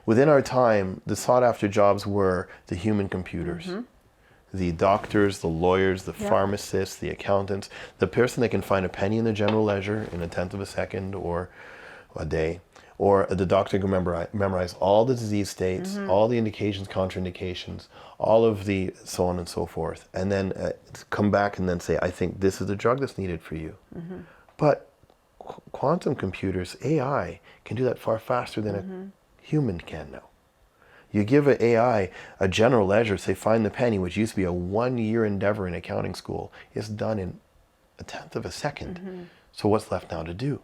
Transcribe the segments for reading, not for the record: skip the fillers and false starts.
within our time, the sought after jobs were the human computers. The doctors, the lawyers, the pharmacists, the accountants, the person that can find a penny in the general ledger in a tenth of a second or a day, or the doctor can memorize all the disease states, all the indications, contraindications, all of the so on and so forth, and then come back and then say, I think this is the drug that's needed for you. But quantum computers, AI, can do that far faster than a human can now. You give an AI a general ledger, say find the penny, which used to be a 1-year endeavor in accounting school. It's done in a tenth of a second. So what's left now to do?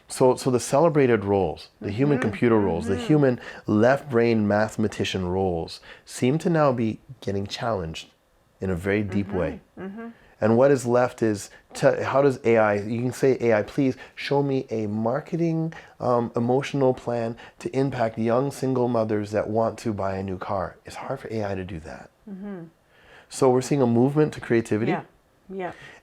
So the celebrated roles, the human computer roles, the human left brain mathematician roles seem to now be getting challenged in a very deep way. And what is left is, how does AI, you can say, AI, please show me a marketing emotional plan to impact young single mothers that want to buy a new car. It's hard for AI to do that. So we're seeing a movement to creativity.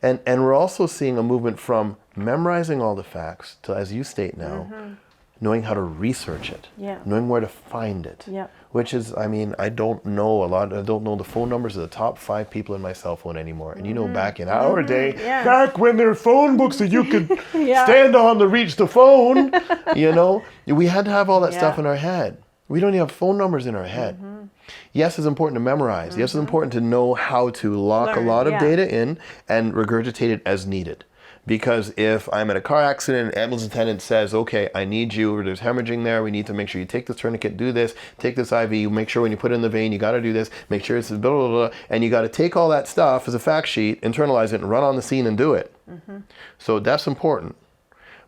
And we're also seeing a movement from memorizing all the facts to, as you state now, knowing how to research it, knowing where to find it. Which is, I mean, I don't know the phone numbers of the top 5 people in my cell phone anymore. And you know, back in our day, back when there were phone books that you could stand on to reach the phone, you know, we had to have all that stuff in our head. We don't even have phone numbers in our head. Yes, it's important to memorize. Yes, it's important to know how to lock a lot of data in and regurgitate it as needed. Because if I'm in a car accident, an ambulance attendant says, okay, I need you, or there's hemorrhaging there, we need to make sure you take this tourniquet, do this, take this IV, make sure when you put it in the vein, you got to do this, make sure it's blah, blah, blah, and you got to take all that stuff as a fact sheet, internalize it, and run on the scene and do it. So that's important.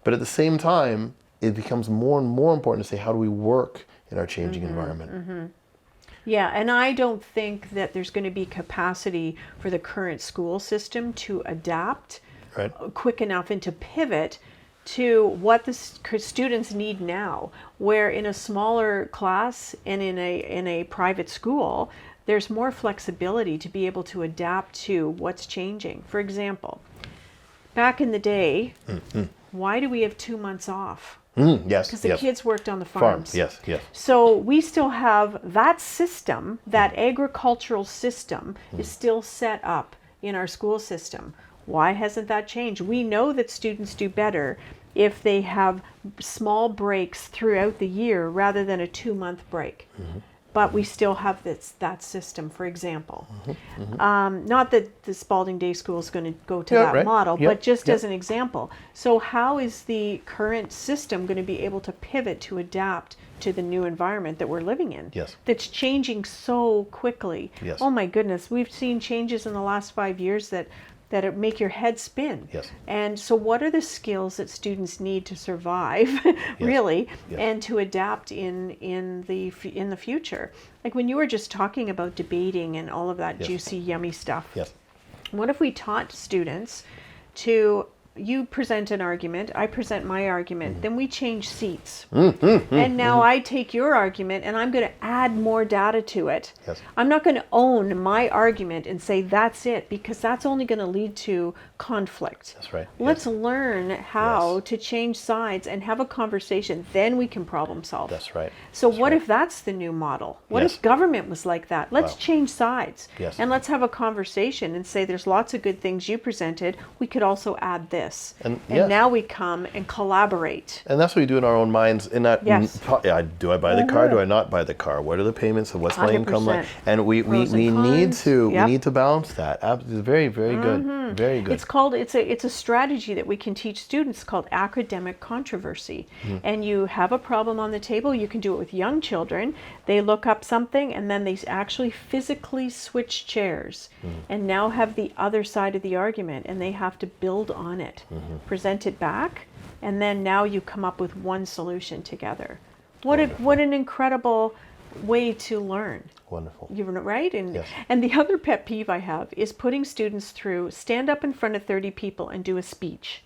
But at the same time, it becomes more and more important to say, how do we work in our changing environment? Yeah, and I don't think that there's going to be capacity for the current school system to adapt quick enough and to pivot to what the students need now, where in a smaller class and in a private school, there's more flexibility to be able to adapt to what's changing. For example, back in the day, why do we have 2 months off? Yes, because the kids worked on the farms. Yes. So we still have that system, that agricultural system is still set up in our school system. Why hasn't that changed? We know that students do better if they have small breaks throughout the year rather than a 2-month break. But we still have that system, for example. Not that the Spaulding Day School is going to go to that model, but just as an example. So how is the current system going to be able to pivot to adapt to the new environment that we're living in? That's changing so quickly. Oh my goodness, we've seen changes in the last 5 years that make your head spin. And so what are the skills that students need to survive, really, and to adapt in the future? Like when you were just talking about debating and all of that juicy, yummy stuff, what if we taught students to, you present an argument, I present my argument, then we change seats. And now I take your argument and I'm going to add more data to it. I'm not going to own my argument and say that's it, because that's only going to lead to conflict. Let's learn how to change sides and have a conversation. Then we can problem solve. So what if that's the new model? What if government was like that? Let's change sides and let's have a conversation and say there's lots of good things you presented. We could also add this. And now we come and collaborate. And that's what we do in our own minds. In that, do I buy the car? Do I not buy the car? What are the payments? What's my income like? And we need to balance that. It's very, very good. Very good. It's a strategy that we can teach students called academic controversy. And you have a problem on the table. You can do it with young children. They look up something and then they actually physically switch chairs and now have the other side of the argument, and they have to build on it. Present it back, and then now you come up with one solution together. What an incredible way to learn. Wonderful. Right? And the other pet peeve I have is putting students through, stand up in front of 30 people and do a speech.